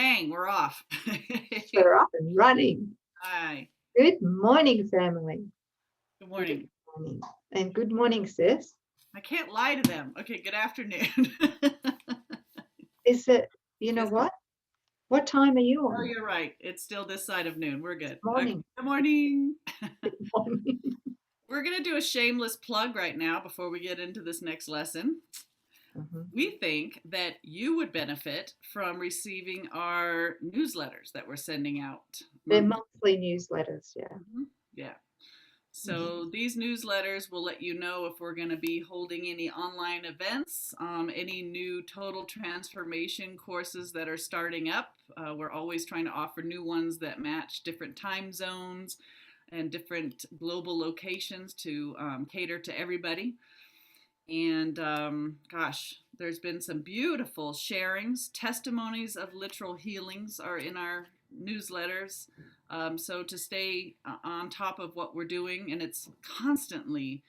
Bang, we're off. We're up and running. Hi. Good morning, family. Good Good morning. morning. And good morning, sis. I can't lie to them. Okay, good afternoon. Is it, you know Is- what? What time are you oh, on? you're right. It's still this side of noon. We're It's good. Okay, morning. good morning. Good morning. We're going to do a shameless plug right now before we get into this next lesson. Mhm. We think that you would benefit from receiving our newsletters that we're sending out They're monthly. monthly newsletters, yeah. Yeah. Mhm. So these newsletters will let you know if we're going to be holding any online events, any new total transformation courses that are starting up. We're always trying to offer new ones that match different time zones and different global locations to cater to everybody. And gosh, there's been some beautiful sharings. Testimonies of literal healings are in our newsletters. So to stay on top of what we're doing, and it's constantly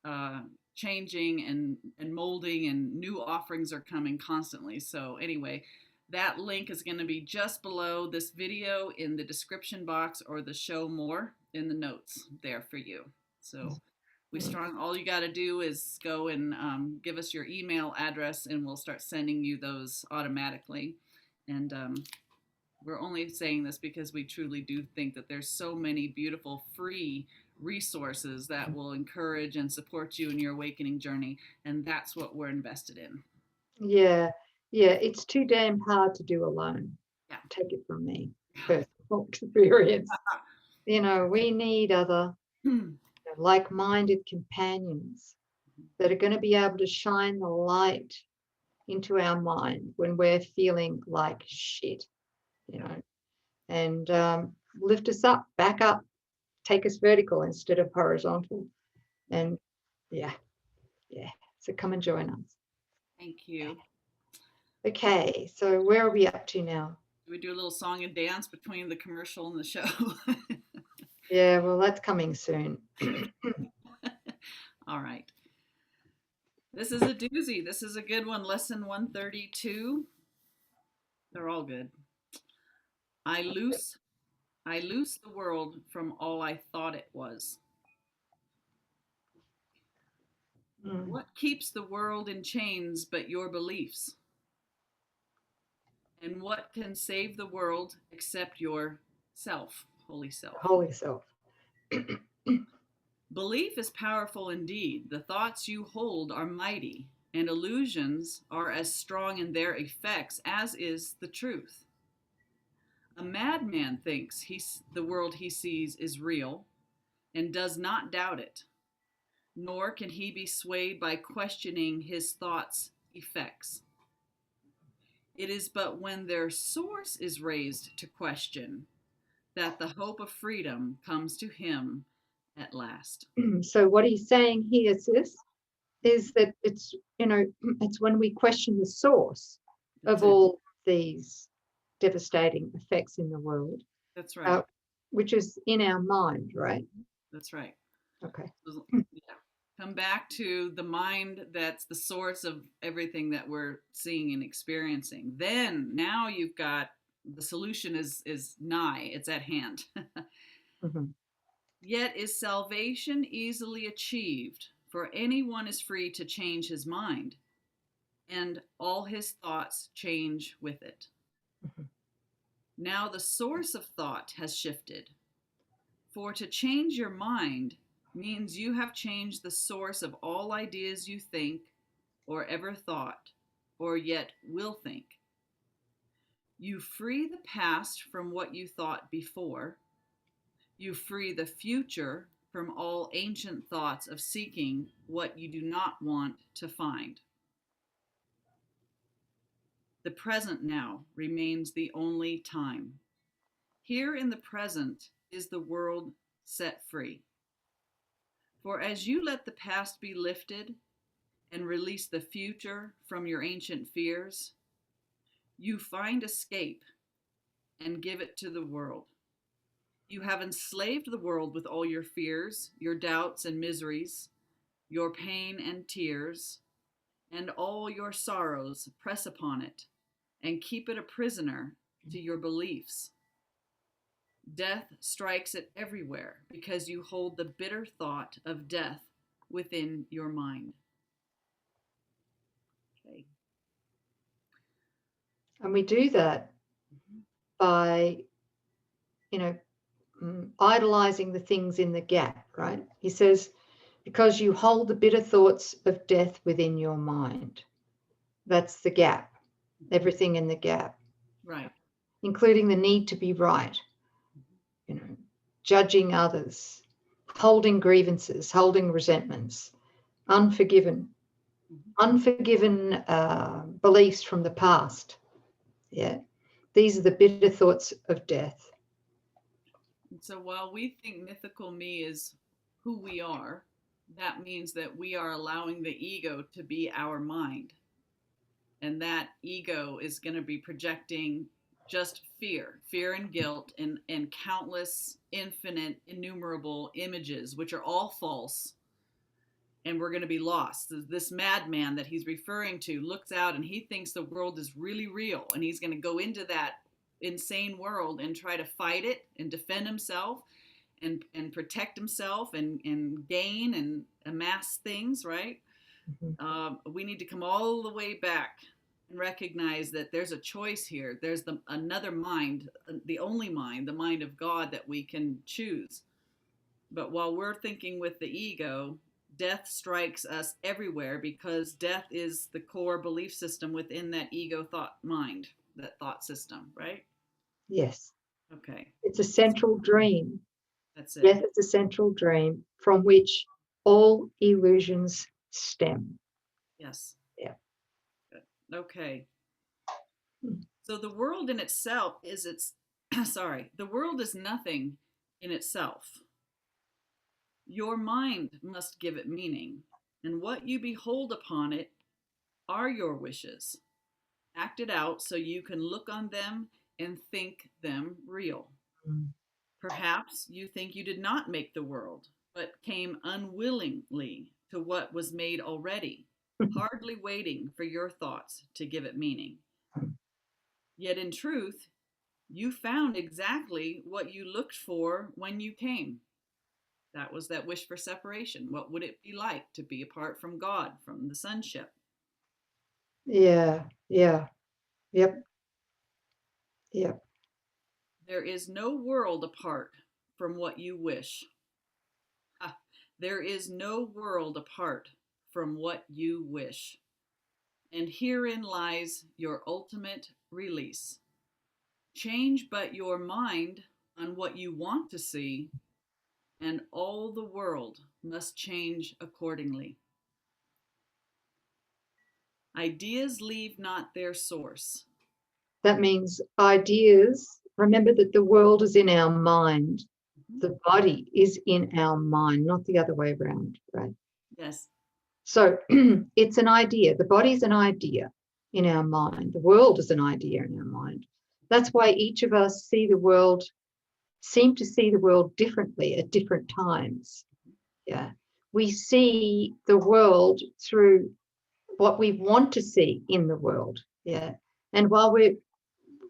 uh, changing and molding, and new offerings are coming constantly. So, anyway, that link is going to be just below this video in the description box, or the show more in the notes there for you. So, we strong. All you got to do is go and give us your email address, and we'll start sending you those automatically. And we're only saying this because we truly do think that there's so many beautiful free resources that will encourage and support you in your awakening journey, and that's what we're invested in. Yeah, yeah, it's too damn hard to do alone. Yeah. Take it from me, personal experience. We need other like-minded companions that are going to be able to shine the light into our mind when we're feeling like shit, you know, and lift us up, back up, take us vertical instead of horizontal. And yeah, yeah. So come and join us. Thank you. Okay, so where are we up to now? Do we do a little song and dance between the commercial and the show? Yeah, well, that's coming soon. All right. This is a doozy. This is a good one. Lesson 132. They're all good. I loose I loose the world from all I thought it was. Mm. What keeps the world in chains but your beliefs? And what can save the world except your self, holy self? Holy self. Belief is powerful indeed. The thoughts you hold are mighty, and illusions are as strong in their effects as is the truth. A madman thinks the world he sees is real and does not doubt it, nor can he be swayed by questioning his thoughts' effects. It is but when their source is raised to question that the hope of freedom comes to him at last. So what he's saying here, sis, is that it's when we question the source That's of it. all these devastating effects in the world, That's uh, right. which is in our mind, right? That's right. Okay. Yeah. Come back to the mind that's the source of everything that we're seeing and experiencing. Then now you've got the solution is nigh, it's at hand. Mhm. Yet is salvation easily achieved, for anyone is free to change his mind, and all his thoughts change with it. Mhm. Now the source of thought has shifted, for to change your mind means you have changed the source of all ideas you think or ever thought or yet will think. You free the past from what you thought before. You free the future from all ancient thoughts of seeking what you do not want to find. The present now remains the only time. Here in the present is the world set free. For as you let the past be lifted and release the future from your ancient fears, you find escape and give it to the world. You have enslaved the world with all your fears, your doubts and miseries, your pain and tears, and all your sorrows press upon it and keep it a prisoner to your beliefs. Death strikes it everywhere because you hold the bitter thought of death within your mind. Okay. And we do that by, idolizing the things in the gap, right? He says, because you hold the bitter thoughts of death within your mind. That's the gap, everything in the gap. Right. Including the need to be right, judging others, holding grievances, holding resentments, unforgiven beliefs from the past. Yeah, these are the bitter thoughts of death. And so while we think mythical me is who we are, that means that we are allowing the ego to be our mind. And that ego is going to be projecting just fear and guilt, and countless, infinite, innumerable images, which are all false. And we're going to be lost. This madman that he's referring to looks out and he thinks the world is really real. And he's going to go into that insane world and try to fight it and defend himself and protect himself and gain and amass things, right? We need to come all the way back and recognize that there's a choice here. There's another mind, the only mind, the mind of God that we can choose. But while we're thinking with the ego, death strikes us everywhere because death is the core belief system within that ego thought mind, that thought system, right? Yes. Okay. It's a central dream. That's it. Death is a central dream from which all illusions stem. Yes. Yeah. Good. Okay. So the world in itself is the world is nothing in itself. Your mind must give it meaning, and what you behold upon it are your wishes, acted out so you can look on them and think them real. Perhaps you think you did not make the world, but came unwillingly to what was made already, hardly waiting for your thoughts to give it meaning. Yet in truth, you found exactly what you looked for when you came. That was that wish for separation. What would it be like to be apart from God, from the sonship? Yeah. Yep. There is no world apart from what you wish. There is no world apart from what you wish. And herein lies your ultimate release. Change but your mind on what you want to see, and all the world must change accordingly. Ideas leave not their source. That means ideas. Remember that the world is in our mind. The body is in our mind, not the other way around, right? Yes. So it's an idea. The body's an idea in our mind. The world is an idea in our mind. That's why each of us seem to see the world differently at different times. Yeah. We see the world through what we want to see in the world. Yeah. And while we're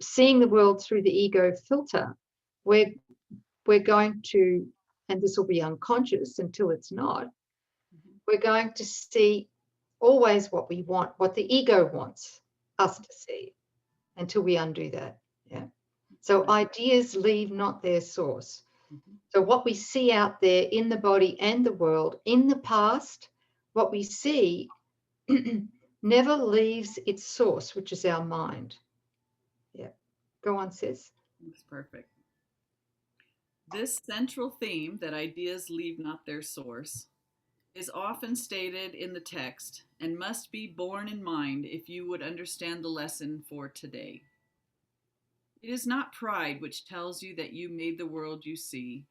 seeing the world through the ego filter, we're going to, and this will be unconscious until it's not, we're going to see always what we want, what the ego wants us to see, until we undo that. Yeah. So ideas leave not their source. So what we see out there in the body and the world, in the past, what we see never leaves its source, which is our mind. Yeah. Go on, sis. That's perfect. This central theme, that ideas leave not their source, is often stated in the text and must be borne in mind if you would understand the lesson for today. It is not pride which tells you that you made the world you see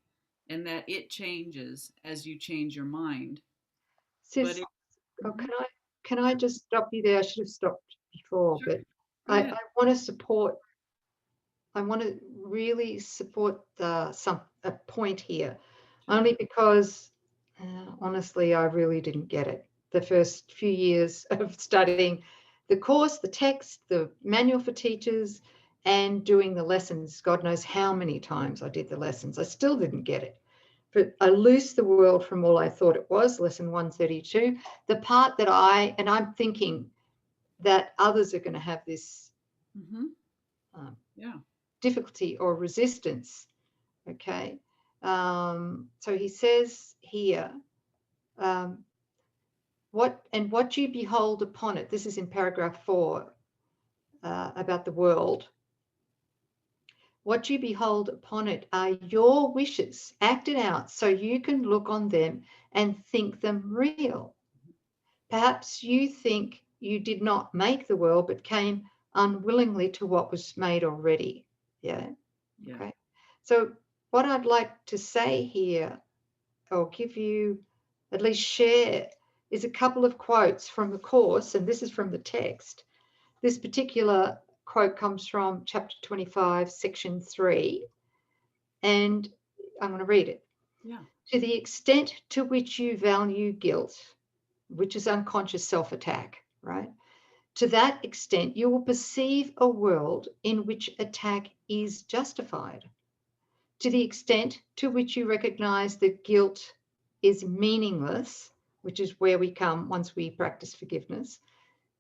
and that it changes as you change your mind. Sis, can I just stop you there? I should have stopped before, Sure. but I want to support. I want to really support a point here, only because honestly, I really didn't get it. The first few years of studying the course, the text, the manual for teachers, and doing the lessons. God knows how many times I did the lessons. I still didn't get it. But I loosed the world from all I thought it was, lesson 132. The part that I'm thinking that others are going to have this difficulty or resistance. Okay. So he says here, what you behold upon it. This is in paragraph 4 about the world. What you behold upon it are your wishes acted out so you can look on them and think them real. Perhaps you think you did not make the world, but came unwillingly to what was made already. Yeah. Okay. So what I'd like to say here, or give you, at least share, is a couple of quotes from the Course, and this is from the text. This particular quote comes from chapter 25, section 3, and I'm going to read it. Yeah. To the extent to which you value guilt, which is unconscious self-attack, right? To that extent, you will perceive a world in which attack is justified. To the extent to which you recognize that guilt is meaningless, which is where we come once we practice forgiveness,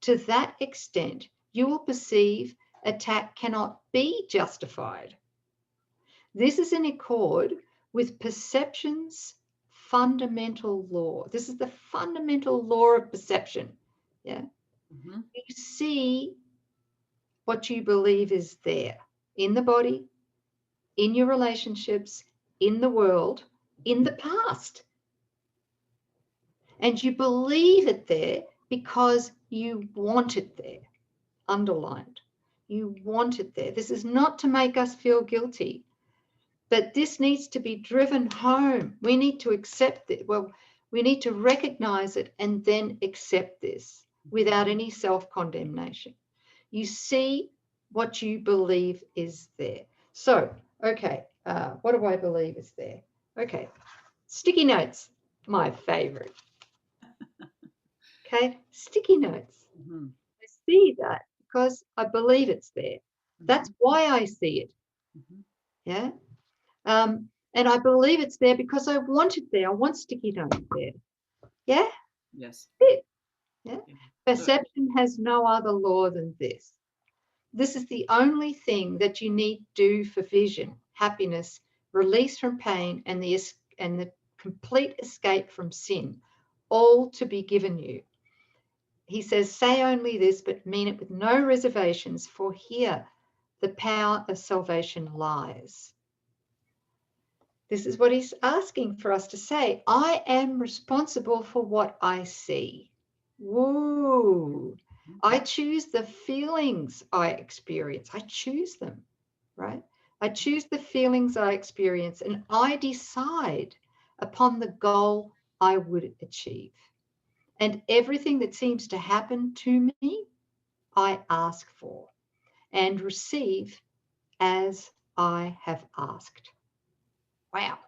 to that extent, you will perceive attack cannot be justified. This is in accord with perception's fundamental law. This is the fundamental law of perception. Yeah. Mm-hmm. You see what you believe is there in the body, in your relationships, in the world, in the past. And you believe it there because you want it there, underlined. You want it there. This is not to make us feel guilty, but this needs to be driven home. We need to accept it. Well, we need to recognize it and then accept this without any self-condemnation. You see what you believe is there. So, okay, what do I believe is there? Okay, sticky notes, my favorite. Okay, sticky notes. Mm-hmm. I see that because I believe it's there. That's why I see it. Mm-hmm. Yeah. And I believe it's there because I want it there. I want sticky notes there. Yeah. Yes. Yeah. Perception has no other law than this. This is the only thing that you need to do for vision, happiness, release from pain, and the complete escape from sin, all to be given you. He says, say only this, but mean it with no reservations, for here the power of salvation lies. This is what he's asking for us to say. I am responsible for what I see. Woo. I choose the feelings I experience. I choose them, right? I choose the feelings I experience, and I decide upon the goal I would achieve. And everything that seems to happen to me, I ask for and receive as I have asked. Wow.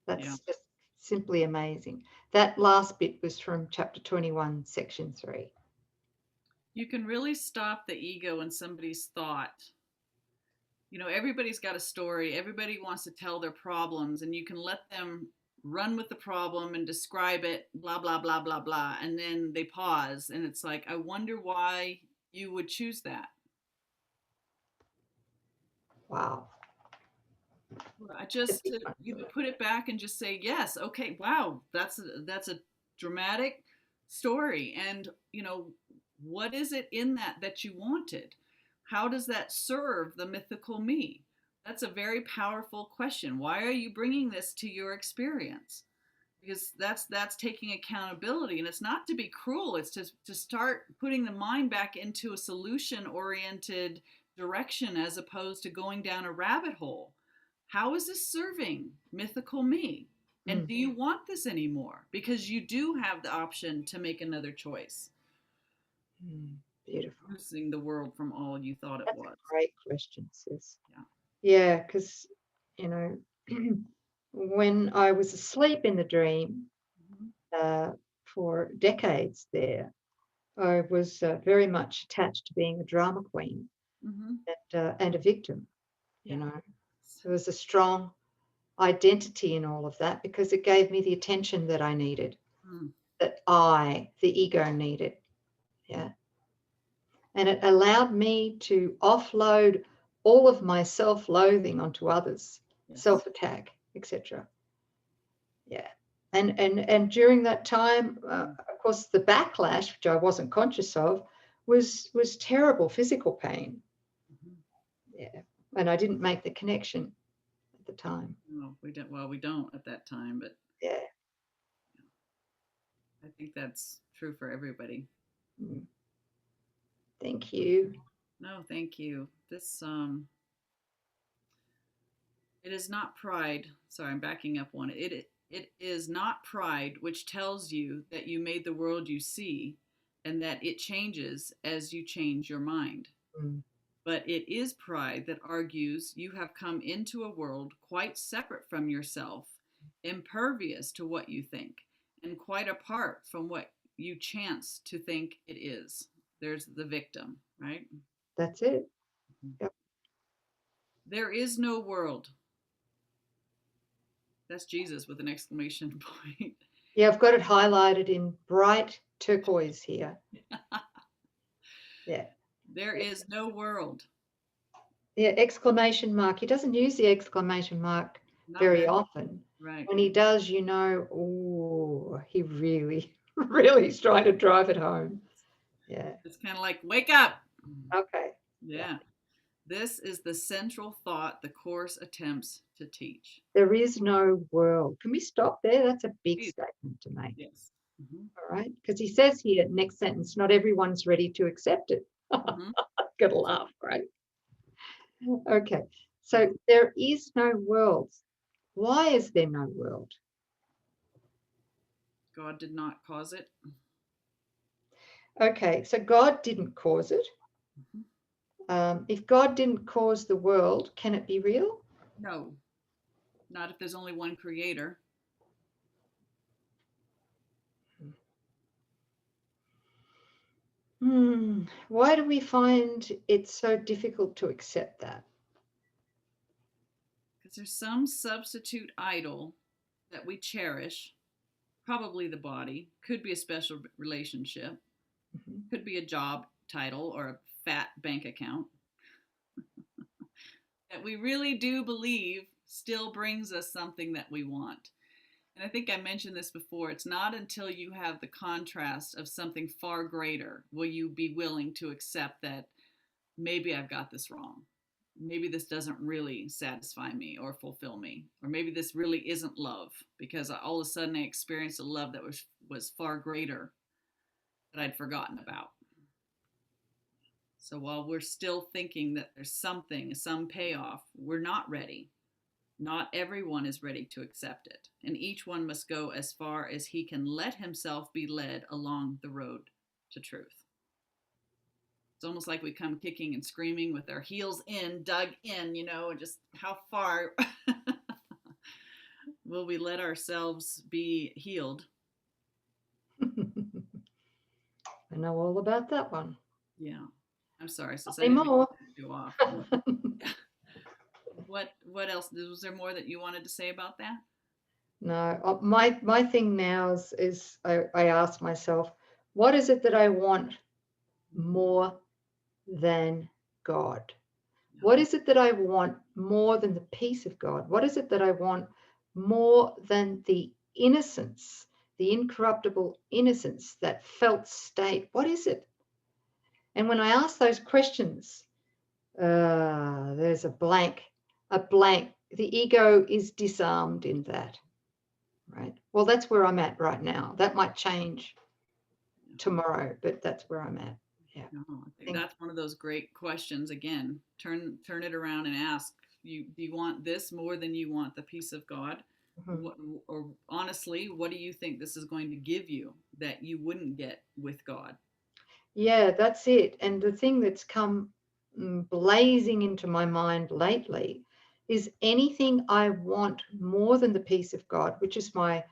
That's just simply amazing. That last bit was from chapter 21, section 3. You can really stop the ego in somebody's thought. You know, everybody's got a story. Everybody wants to tell their problems, and you can let them run with the problem and describe it, blah, blah, blah, blah, blah. And then they pause, and it's like, I wonder why you would choose that. Wow. I just put it back and just say, yes, okay, wow, that's a dramatic story. And, you know, what is it in that you wanted? How does that serve the mythical me? That's a very powerful question. Why are you bringing this to your experience? Because that's taking accountability, and it's not to be cruel. It's to start putting the mind back into a solution oriented direction as opposed to going down a rabbit hole. How is this serving mythical me? And do you want this anymore? Because you do have the option to make another choice. Beautiful. Losing the world from all you thought it was. That's a great question, sis. Yeah. Yeah, because, you know, when I was asleep in the dream for decades there, I was very much attached to being a drama queen. and a victim. You know, there was a strong identity in all of that because it gave me the attention that I needed, that the ego needed. Yeah. And it allowed me to offload all of my self-loathing onto others, self-attack, etc. Yeah. And during that time, of course, the backlash, which I wasn't conscious of, was terrible physical pain. Yeah. And I didn't make the connection at the time. No, we don't. Well, we don't at that time, but yeah, I think that's true for everybody. Thank you. No, thank you. This it is not pride. Sorry, I'm backing up one. It is not pride which tells you that you made the world you see and that it changes as you change your mind. But it is pride that argues you have come into a world quite separate from yourself, impervious to what you think, and quite apart from what you chance to think it is. There's the victim, right? That's it. Yep. There is no world. That's Jesus with an exclamation point. Yeah, I've got it highlighted in bright turquoise here. Yeah. There is no world. Yeah, exclamation mark. He doesn't use the exclamation mark very often. Right. When he does, you know, oh, he really, really is trying to drive it home. Yeah. It's kind of like, wake up. Okay. Yeah. This is the central thought the Course attempts to teach. There is no world. Can we stop there? That's a big statement to make. Yes. All right. Because he says here, next sentence, not everyone's ready to accept it. Got to laugh, right? Okay. So there is no world. Why is there no world? God did not cause it. Okay. So God didn't cause it. If God didn't cause the world, can it be real? No. Not if there's only one creator. Why do we find it so difficult to accept that? Because there's some substitute idol that we cherish, probably the body, could be a special relationship, could be a job title or a fat bank account, that we really do believe still brings us something that we want. And I think I mentioned this before, it's not until you have the contrast of something far greater will you be willing to accept that maybe I've got this wrong. Maybe this doesn't really satisfy me or fulfill me. Or maybe this really isn't love because all of a sudden I experienced a love that was far greater that I'd forgotten about. So while we're still thinking that there's something, some payoff, we're not ready. Not everyone is ready to accept it, and each one must go as far as he can let himself be led along the road to truth. It's almost like we come kicking and screaming with our heels in, dug in, you know, and just how far will we let ourselves be healed? I know all about that one. Yeah. I'm sorry. So Say more. You off. What else? Was there more that you wanted to say about that? No, my thing now is I ask myself, what is it that I want more than God? What is it that I want more than the peace of God? What is it that I want more than the innocence, the incorruptible innocence, that felt state? What is it? And when I ask those questions, there's a blank. The ego is disarmed in that, right? Well, that's where I'm at right now. That might change tomorrow, but that's where I'm at. Yeah. No, I think that's one of those great questions. Again, turn it around and ask, do you want this more than you want the peace of God? Or honestly, what do you think this is going to give you that you wouldn't get with God? Yeah, that's it. And the thing that's come blazing into my mind lately is anything I want more than the peace of God, which is my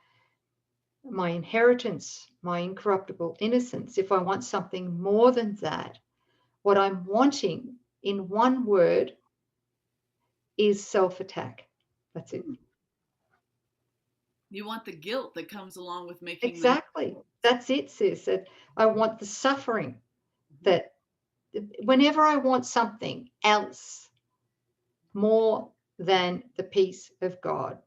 inheritance, my incorruptible innocence. If I want something more than that, what I'm wanting in one word, is self-attack. That's it. You want the guilt that comes along with making Exactly. That's it, sis. I want the suffering that whenever I want something else more than the peace of God,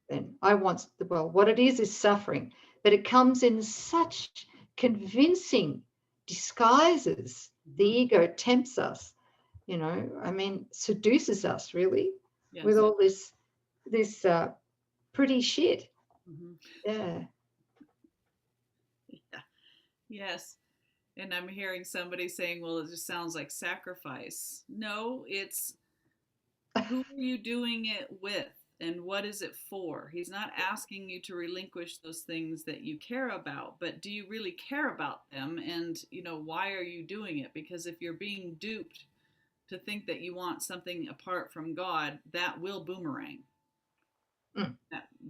then I want, well, what it is suffering, but it comes in such convincing disguises. The ego tempts us, I mean, seduces us really with all this pretty shit. Yeah. Yes. And I'm hearing somebody saying, well, it just sounds like sacrifice. No, it's who are you doing it with and what is it for? He's not asking you to relinquish those things that you care about, but do you really care about them? And, why are you doing it? Because if you're being duped to think that you want something apart from God, that will boomerang.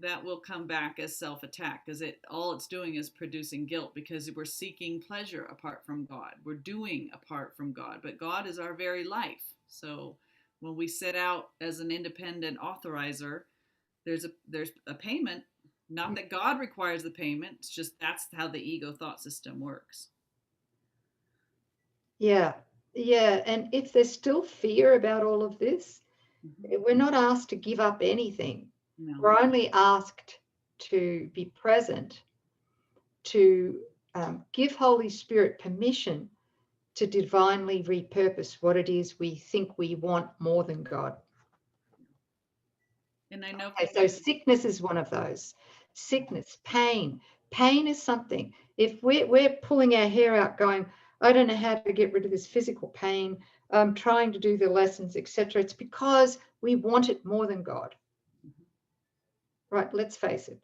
That will come back as self-attack, because all it's doing is producing guilt, because we're seeking pleasure apart from God. We're doing apart from God, but God is our very life. So when we set out as an independent authorizer, there's a payment. Not that God requires the payment. It's just that's how the ego thought system works. Yeah. And if there's still fear about all of this, we're not asked to give up anything. No. We're only asked to be present, to give Holy Spirit permission to divinely repurpose what it is we think we want more than God. And I know. Okay, so sickness is one of those. Sickness, pain. Pain is something. If we're pulling our hair out going, I don't know how to get rid of this physical pain, I'm trying to do the lessons, etc. It's because we want it more than God. Right, let's face it.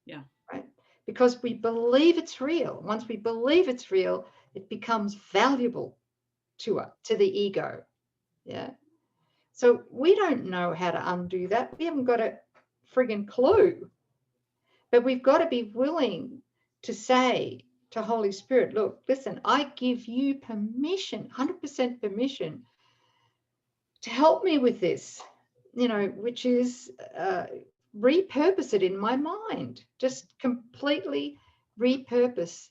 Yeah. Right? Because we believe it's real. Once we believe it's real, it becomes valuable to the ego. Yeah. So we don't know how to undo that. We haven't got a friggin' clue. But we've got to be willing to say to Holy Spirit, look, listen, I give you permission, 100% permission to help me with this, which is repurpose it in my mind, just completely repurpose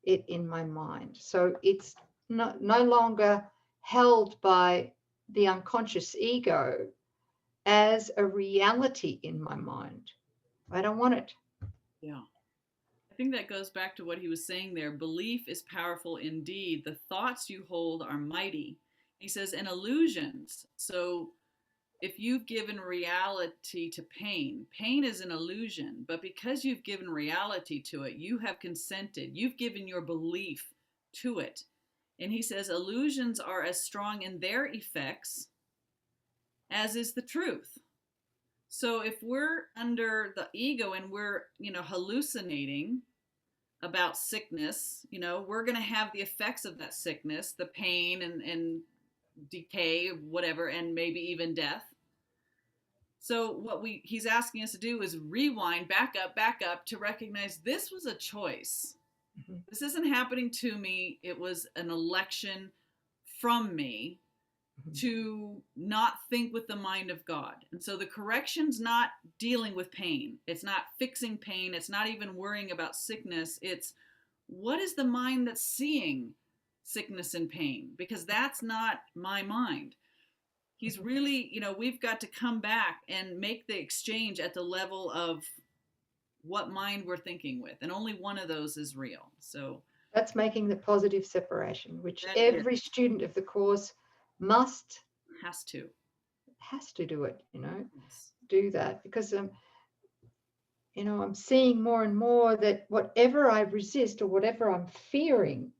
it in my mind. So it's no longer held by the unconscious ego as a reality in my mind. I don't want it. Yeah. I think that goes back to what he was saying there. Belief is powerful indeed. The thoughts you hold are mighty. He says, and illusions. So if you've given reality to pain, pain is an illusion, but because you've given reality to it, you have consented. You've given your belief to it. And he says, illusions are as strong in their effects as is the truth. So if we're under the ego and we're, hallucinating about sickness, we're going to have the effects of that sickness, the pain and decay, whatever, and maybe even death. So what he's asking us to do is rewind, back up to recognize this was a choice. Mm-hmm. This isn't happening to me. It was an election from me to not think with the mind of God. And so the correction's not dealing with pain. It's not fixing pain. It's not even worrying about sickness. It's what is the mind that's seeing sickness and pain? Because that's not my mind. He's really, we've got to come back and make the exchange at the level of what mind we're thinking with. And only one of those is real. So that's making the positive separation, which every student of the course has to do it, yes. Do that, because I'm seeing more and more that whatever I resist or whatever I'm fearing,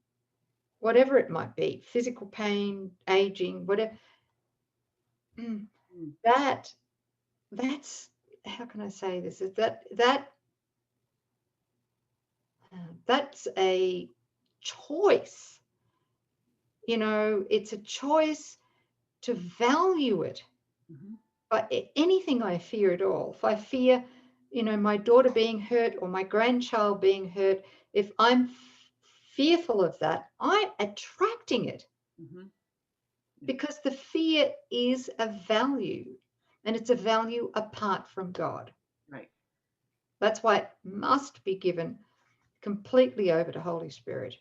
whatever it might be, physical pain, aging, whatever, that's how can I say this, is that's a choice. It's a choice to value it. Mm-hmm. But anything I fear at all, if I fear, my daughter being hurt or my grandchild being hurt, if I'm fearful of that, I'm attracting it. Mm-hmm. because the fear is a value, and it's a value apart from God. Right. That's why it must be given completely over to Holy Spirit.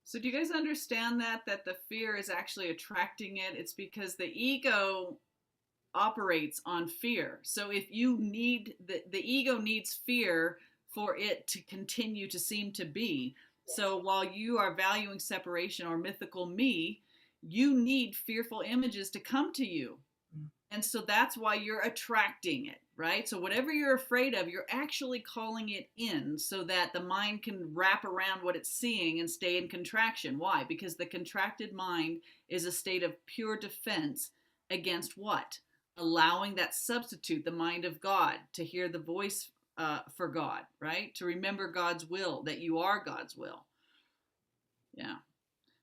So do you guys understand that the fear is actually attracting it? It's because the ego operates on fear. So if you need the ego needs fear for it to continue to seem to be. So while you are valuing separation or mythical me, you need fearful images to come to you. And so that's why you're attracting it, right? So whatever you're afraid of, you're actually calling it in so that the mind can wrap around what it's seeing and stay in contraction. Why? Because the contracted mind is a state of pure defense against what? Allowing that substitute, the mind of God, to hear the voice for God, right? To remember God's will, that you are God's will. Yeah.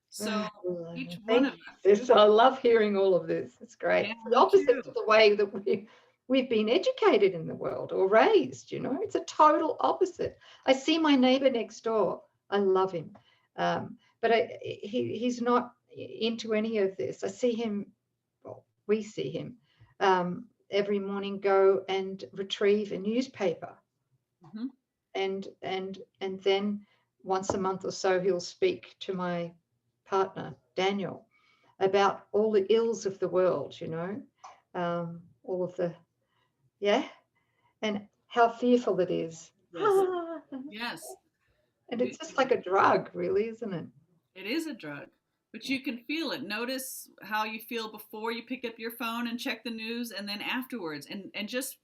So each one of us. I love hearing all of this. It's great. Yeah, It's the me opposite too. to the way that we've been educated in the world or raised, It's a total opposite. I see my neighbor next door. I love him. But he's not into any of this. I see him, well, we see him every morning go and retrieve a newspaper. Mm-hmm. And then once a month or so he'll speak to my partner Daniel about all the ills of the world, all of the and how fearful it is. Yes. Yes. And it's just like a drug, really, isn't it? It is a drug, but you can feel it. Notice how you feel before you pick up your phone and check the news, and then afterwards, and just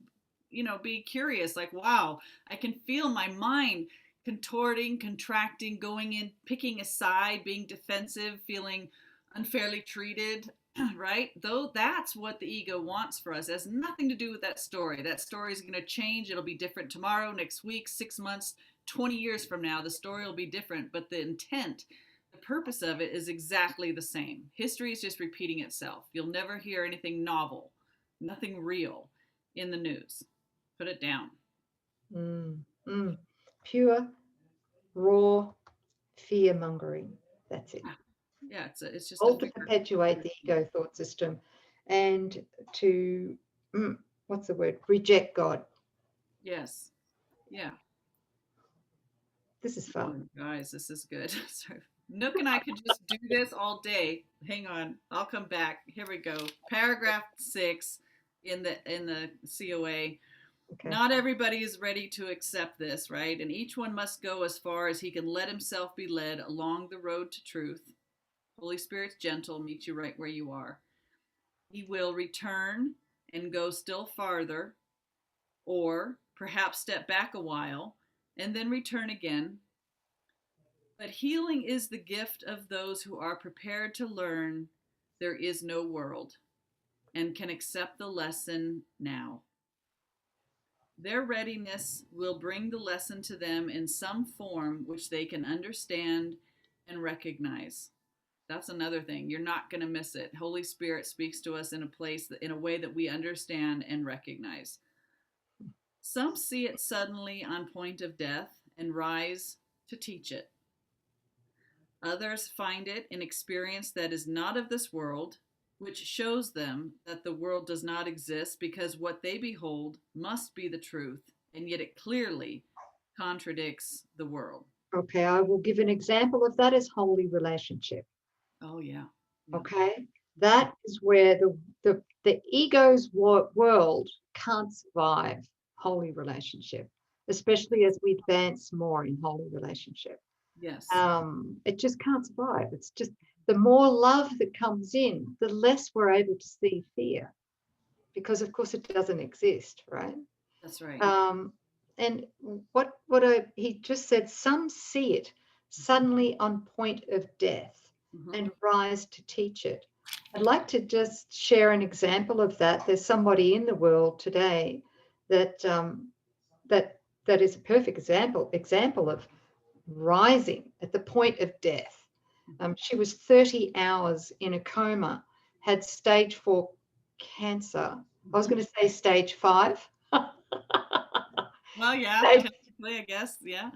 be curious. Like, wow, I can feel my mind contorting, contracting, going in, picking a side, being defensive, feeling unfairly treated. Right? Though that's what the ego wants for us. It has nothing to do with that story. That story is going to change. It'll be different tomorrow, next week, 6 months, 20 years from now. The story will be different, but the intent, the purpose of it is exactly the same. History is just repeating itself. You'll never hear anything novel, nothing real in the news. Put it down. Pure, raw fear mongering. That's it. Yeah, it's just All a to fear. perpetuate the ego thought system and to, what's the word? Reject God. Yes. Yeah. This is fun. Guys, this is good. Sorry. Nouk and I could just do this all day. Hang on, I'll come back. Here we go. Paragraph 6 in the COA. Okay. Not everybody is ready to accept this, right? And each one must go as far as he can let himself be led along the road to truth. Holy Spirit's gentle, meet you right where you are. He will return and go still farther, or perhaps step back a while and then return again. But healing is the gift of those who are prepared to learn there is no world and can accept the lesson now. Their readiness will bring the lesson to them in some form which they can understand and recognize. That's another thing. You're not going to miss it. Holy Spirit speaks to us in a way that we understand and recognize. Some see it suddenly on point of death and rise to teach it. Others find it in experience that is not of this world, which shows them that the world does not exist because what they behold must be the truth, and yet it clearly contradicts the world. Okay, I will give an example of that as holy relationship. Oh, yeah. Okay, that is where the ego's world can't survive holy relationship, especially as we advance more in holy relationship. Yes. It just can't survive. It's just the more love that comes in, the less we're able to see fear, because of course it doesn't exist, right? That's right. And he just said, some see it suddenly on point of death and rise to teach it. I'd like to just share an example of that. There's somebody in the world today that is a perfect example of rising at the point of death. She was 30 hours in a coma, had stage 4 cancer. I was going to say stage 5. Well, yeah, technically, I guess, yeah.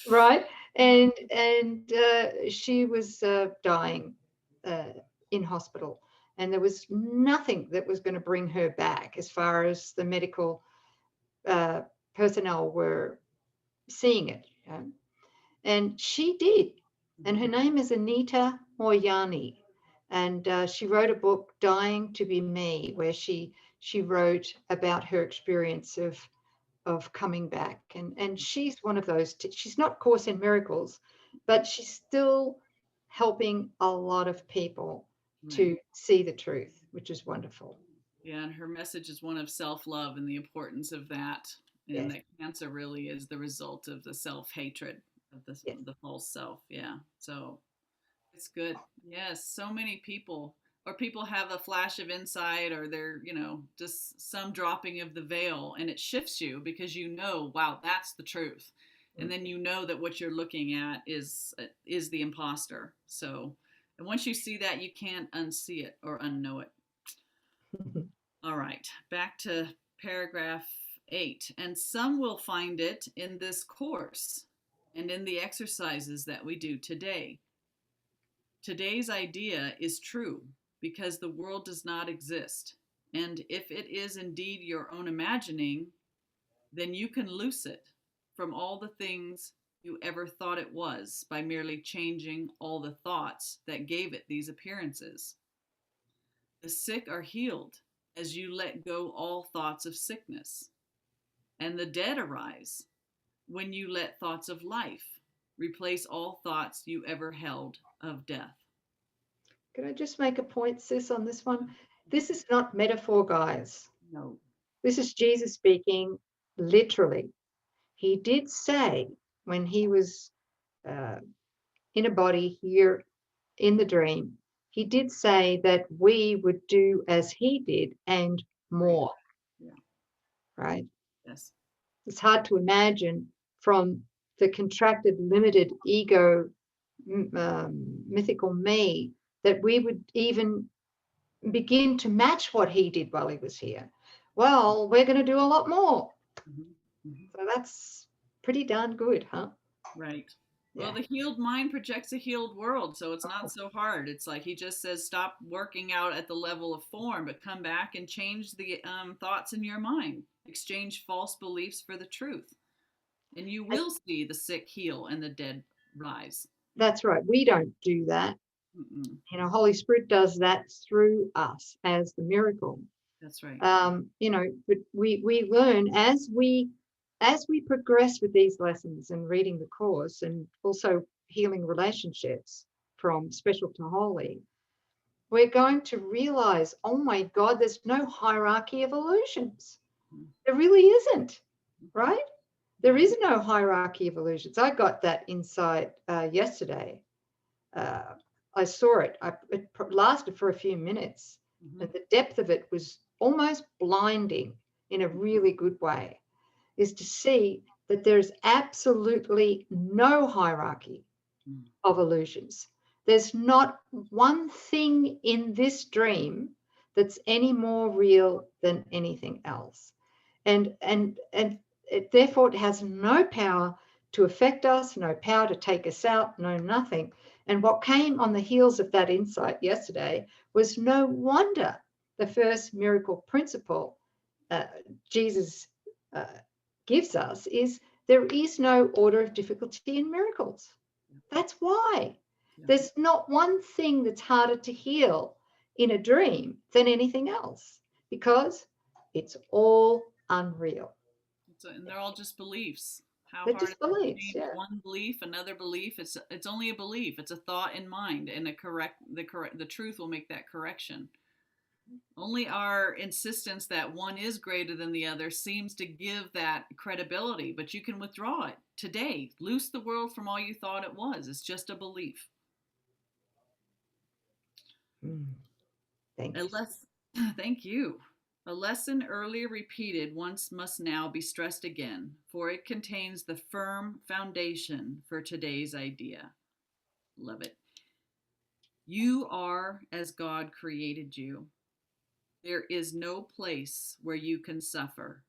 Right, and she was dying in hospital, and there was nothing that was going to bring her back as far as the medical personnel were seeing it. And she did. And her name is Anita Moyani. And she wrote a book, Dying to Be Me, where she wrote about her experience of coming back. And she's one of those, she's not Course in Miracles, but she's still helping a lot of people to see the truth, which is wonderful. Yeah, and her message is one of self-love and the importance of that, and Yes. that cancer really is the result of the self-hatred of Yes. the false self. Yeah, so it's good. Yes, so many people, or people have a flash of insight, or they're, just some dropping of the veil, and it shifts you because wow, that's the truth. And then that what you're looking at is the imposter. So, and once you see that, you can't unsee it or unknow it. All right, back to paragraph 8. And some will find it in this course and in the exercises that we do today. Today's idea is true because the world does not exist. And if it is indeed your own imagining, then you can loose it from all the things you ever thought it was by merely changing all the thoughts that gave it these appearances. The sick are healed as you let go all thoughts of sickness, and the dead arise when you let thoughts of life replace all thoughts you ever held of death. Can I just make a point, sis, on this one? This is not metaphor, guys. No. This is Jesus speaking literally. He did say when he was in a body here in the dream, he did say that we would do as he did and more. Yeah. Right? Yes. It's hard to imagine from the contracted, limited ego, mythical me, that we would even begin to match what he did while he was here. Well, we're going to do a lot more. Mm-hmm. Mm-hmm. So that's pretty darn good, huh? Right. Yeah. Well, the healed mind projects a healed world, so it's not so hard. It's like he just says, stop working out at the level of form, but come back and change the thoughts in your mind. Exchange false beliefs for the truth. And you will see the sick heal and the dead rise. That's right. We don't do that. Mm-mm. Holy Spirit does that through us as the miracle. That's right. But we learn as we progress with these lessons and reading the course, and also healing relationships from special to holy, we're going to realize, oh my God, there's no hierarchy of illusions. There really isn't, right? There is no hierarchy of illusions. I got that insight yesterday. I saw it. It lasted for a few minutes, and the depth of it was almost blinding in a really good way, is to see that there's absolutely no hierarchy of illusions. There's not one thing in this dream that's any more real than anything else. And therefore it has no power to affect us, no power to take us out, no nothing. And what came on the heels of that insight yesterday was no wonder the first miracle principle Jesus gives us is there is no order of difficulty in miracles. That's why. There's not one thing that's harder to heal in a dream than anything else, because it's all unreal. And they're all just beliefs. How They're hard just is it to beliefs, change yeah. one belief, another belief? It's only a belief. It's a thought in mind, and the truth will make that correction. Only our insistence that one is greater than the other seems to give that credibility, but you can withdraw it today. Loose the world from all you thought it was. It's just a belief. Thank you. Thank you. A lesson earlier repeated once must now be stressed again, for it contains the firm foundation for today's idea. Love it. You are as God created you. There is no place where you can suffer,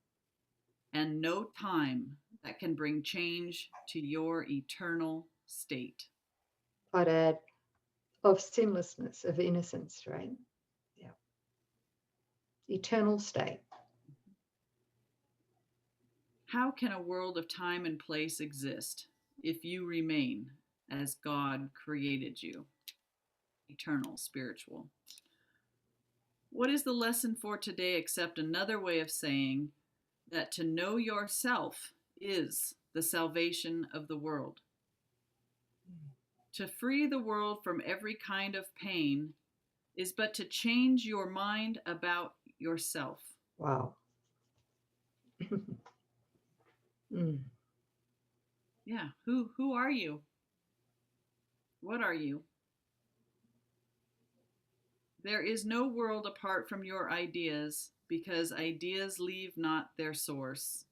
and no time that can bring change to your eternal state. I'd add of sinlessness, of innocence, right? Yeah. eternal state. How can a world of time and place exist if you remain as God created you? Eternal, spiritual. What is the lesson for today except another way of saying that to know yourself is the salvation of the world? To free the world from every kind of pain is but to change your mind about yourself. Wow. Yeah, who are you? What are you? There is no world apart from your ideas, because ideas leave not their source,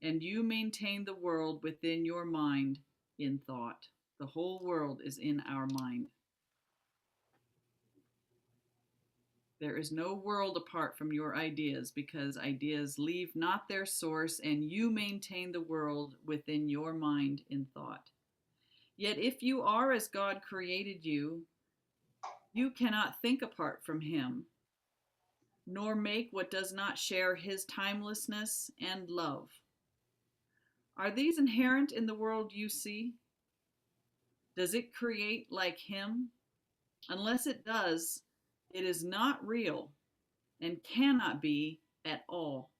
and you maintain the world within your mind in thought. The whole world is in our mind. There is no world apart from your ideas, because ideas leave not their source, and you maintain the world within your mind in thought. Yet if you are as God created you, you cannot think apart from him, nor make what does not share his timelessness and love. Are these inherent in the world you see? Does it create like him? Unless it does, it is not real and cannot be at all.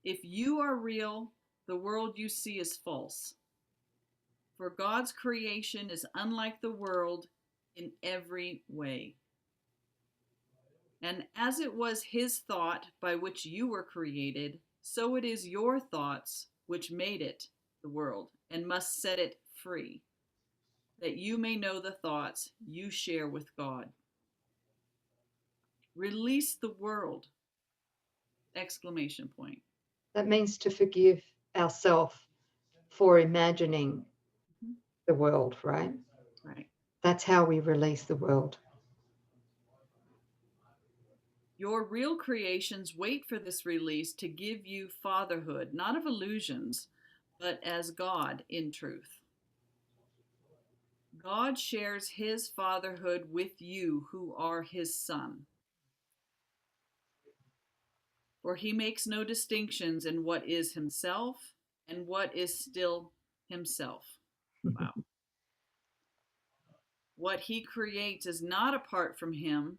If you are real, the world you see is false. For God's creation is unlike the world in every way. And as it was his thought by which you were created, so it is your thoughts which made it, the world, and must set it free, that you may know the thoughts you share with God. Release the world! Exclamation point. That means to forgive ourselves for imagining the world, right? Right. That's how we release the world. Your real creations wait for this release to give you fatherhood, not of illusions, but as God in truth. God shares his fatherhood with you who are his son. For he makes no distinctions in what is himself and what is still himself. Wow. What he creates is not apart from him,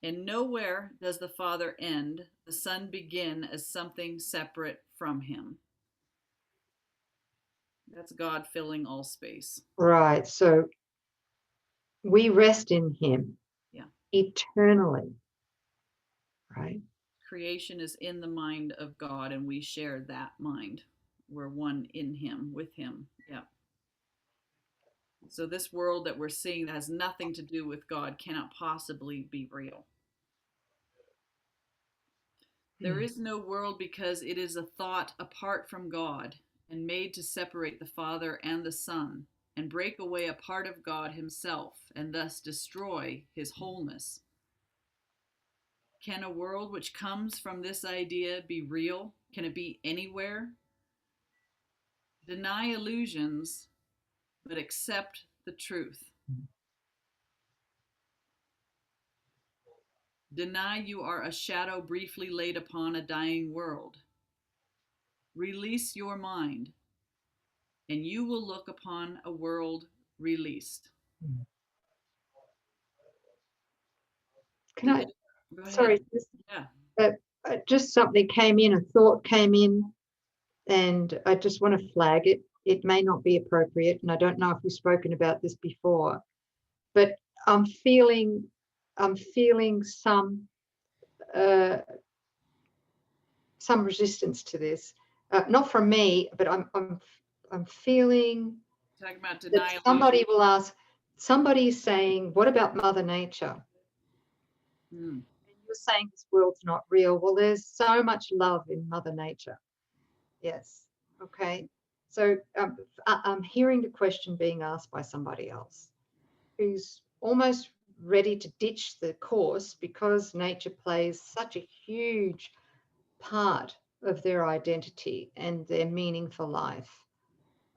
and nowhere does the Father end, the Son begin as something separate from him. That's God filling all space. Right. So we rest in him eternally, right? Creation is in the mind of God, and we share that mind. We're one in him, with him. Yeah. So this world that we're seeing that has nothing to do with God cannot possibly be real. There is no world because it is a thought apart from God and made to separate the Father and the Son and break away a part of God himself and thus destroy his wholeness. Can a world which comes from this idea be real? Can it be anywhere? Deny illusions, but accept the truth. Deny you are a shadow briefly laid upon a dying world. Release your mind, and you will look upon a world released. Can I? Go ahead. Sorry, just something came in, a thought came in, and I just want to flag it. It may not be appropriate, and I don't know if we've spoken about this before, but I'm feeling some resistance to this. Not from me, but I'm feeling Talking about that denial. somebody will ask. Somebody's saying, "What about Mother Nature?" And you're saying this world's not real. Well, there's so much love in Mother Nature. Yes. Okay. So I'm hearing the question being asked by somebody else who's almost ready to ditch the course because nature plays such a huge part of their identity and their meaning for life.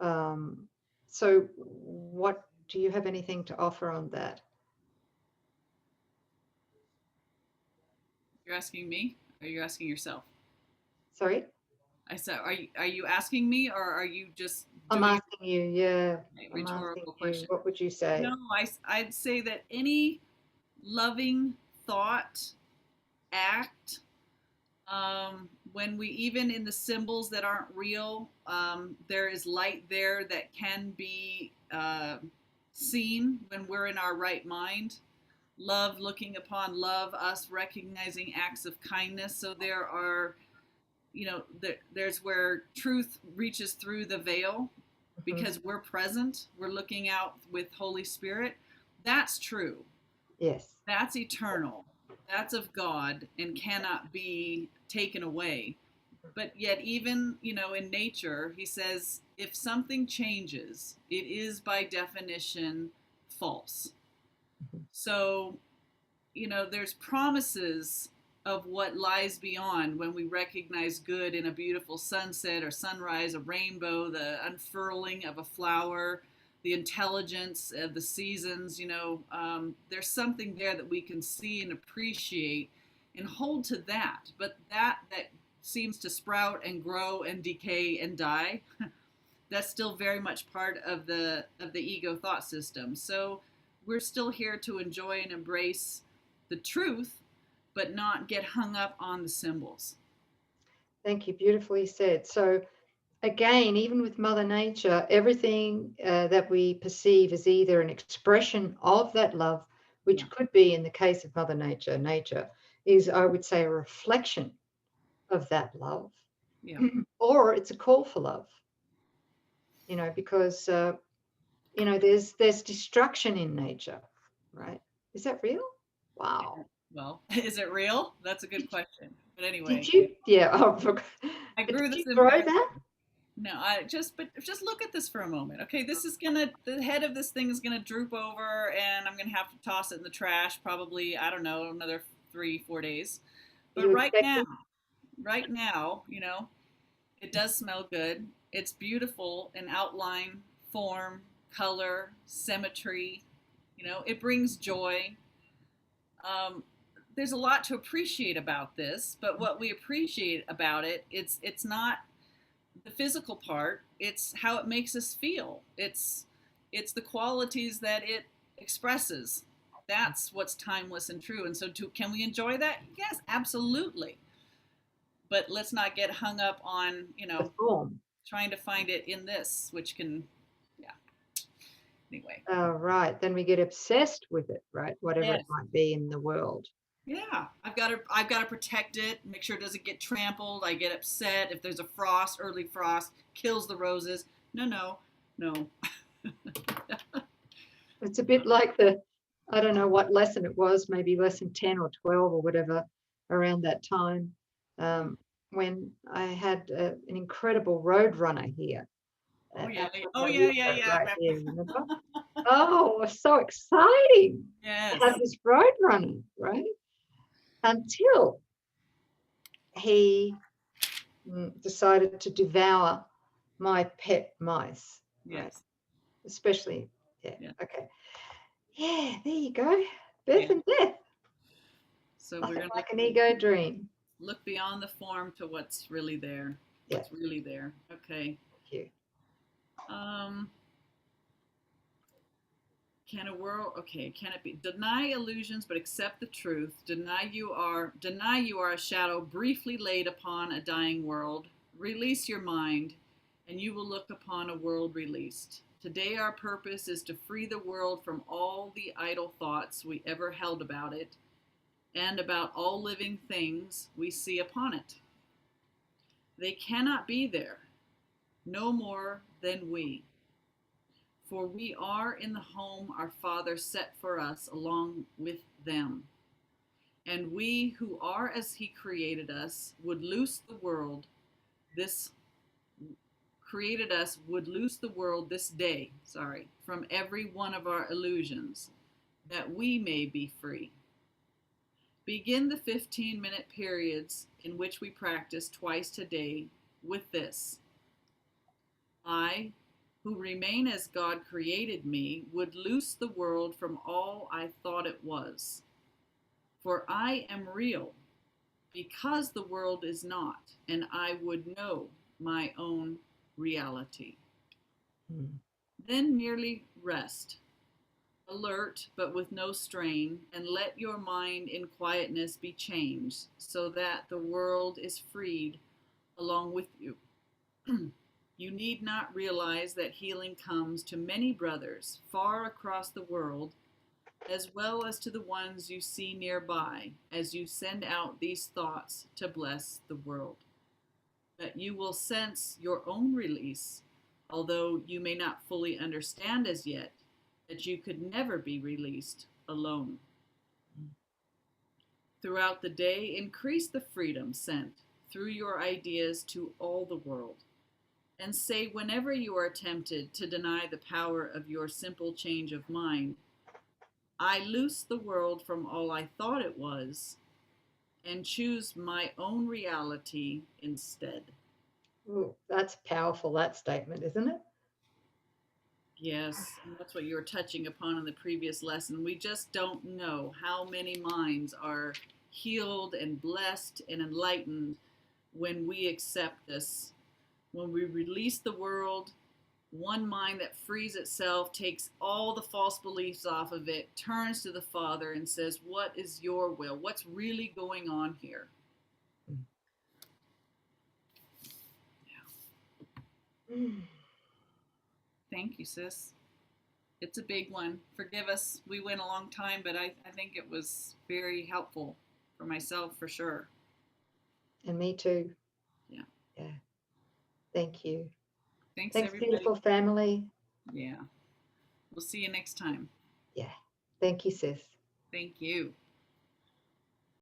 So what do you have anything to offer on that? You're asking me, or you're asking yourself? Sorry, I said, are you asking me, or are you just I'm doing asking you. Yeah, a I'm asking rhetorical you. question? What would you say? No, I'd say that any loving thought, act, when we, even in the symbols that aren't real, there is light there that can be seen when we're in our right mind. Love looking upon love, us recognizing acts of kindness. So there are, there's where truth reaches through the veil Mhm. because we're present, we're looking out with Holy Spirit. That's true. Yes. That's eternal. That's of God and cannot be taken away. But yet, even, in nature, he says if something changes, it is by definition false. Mhm. So, there's promises of what lies beyond when we recognize good in a beautiful sunset or sunrise, a rainbow, the unfurling of a flower, the intelligence of the seasons. There's something there that we can see and appreciate and hold to that. But that seems to sprout and grow and decay and die. That's still very much part of the ego thought system. So we're still here to enjoy and embrace the truth, but not get hung up on the symbols. Thank you. Beautifully said. So, again, even with Mother Nature, everything that we perceive is either an expression of that love, Yeah, which could be, in the case of Mother Nature, nature is, I would say, a reflection of that love, yeah. or it's a call for love. Because there's destruction in nature, right? Is that real? Wow. Well, is it real? That's a good question. But Did anyway, you? Yeah. Oh, I but did grew you this in grow very. that? No, but just look at this for a moment. Okay, the head of this thing is gonna droop over, and I'm gonna have to toss it in the trash. Probably, I don't know, another 3, 4 days. Are But you right now, expecting? right now, it does smell good. It's beautiful in outline, form, color, symmetry. It brings joy. Um, there's a lot to appreciate about this, but what we appreciate about it, it's not the physical part. It's how it makes us feel. It's the qualities that it expresses. That's what's timeless and true. And so, can we enjoy that? Yes, absolutely. But let's not get hung up on The form. trying to find it in this, which can, yeah. Anyway, Right. Then we get obsessed with it, right? Whatever it yes, might be in the world. yeah. I've got to protect it, make sure it doesn't get trampled. I get upset if there's a frost, early frost, kills the roses. No, no, no. It's a bit like I don't know what lesson it was, maybe lesson 10 or 12 or whatever, around that time, um, when I had an incredible road runner here Oh yeah, outside oh my yeah, yeah, window yeah. right here, remember? Oh, it was so exciting to Yes. have this road runner, right? Until he decided to devour my pet mice, right? Yes. Especially, yeah, Yeah. okay. Yeah, there you go. Yeah. Birth and death. So we're Nothing gonna like an ego dream. look beyond the form to what's really there. Yeah, What's really there. Okay. thank you. Um, can a world okay, can it be deny illusions but accept the truth, deny you are a shadow briefly laid upon a dying world, release your mind, and you will look upon a world released. Today our purpose is to free the world from all the idle thoughts we ever held about it and about all living things we see upon it. They cannot be there, no more than we. For we are in the home our Father set for us along with them. And we who are as He created us would loose the world this this day, from every one of our illusions, that we may be free. Begin the 15-minute periods in which we practice twice a day with this: I, who remain as God created me, would loose the world from all I thought it was. For I am real, because the world is not, and I would know my own reality. Mm. Then merely rest, alert but with no strain, and let your mind in quietness be changed, so that the world is freed along with you. You need not realize that healing comes to many brothers far across the world, as well as to the ones you see nearby, as you send out these thoughts to bless the world. That you will sense your own release, although you may not fully understand as yet that you could never be released alone. Throughout the day, increase the freedom sent through your ideas to all the world. And say, whenever you are tempted to deny the power of your simple change of mind, I loose the world from all I thought it was and choose my own reality instead. Ooh, that's powerful, that statement, isn't it? Yes, and that's what you were touching upon in the previous lesson. We just don't know how many minds are healed and blessed and enlightened when we accept this. When we release the world, one mind that frees itself, takes all the false beliefs off of it, turns to the Father and says, what is your will? What's really going on here? Mm. Thank you, sis. It's a big one. Forgive us. We went a long time, but I think it was very helpful for myself for sure. And me too. Yeah. Yeah. Thank you. Thanks, Thanks, everybody. beautiful family. Yeah. We'll see you next time. Yeah. Thank you, sis. Thank you.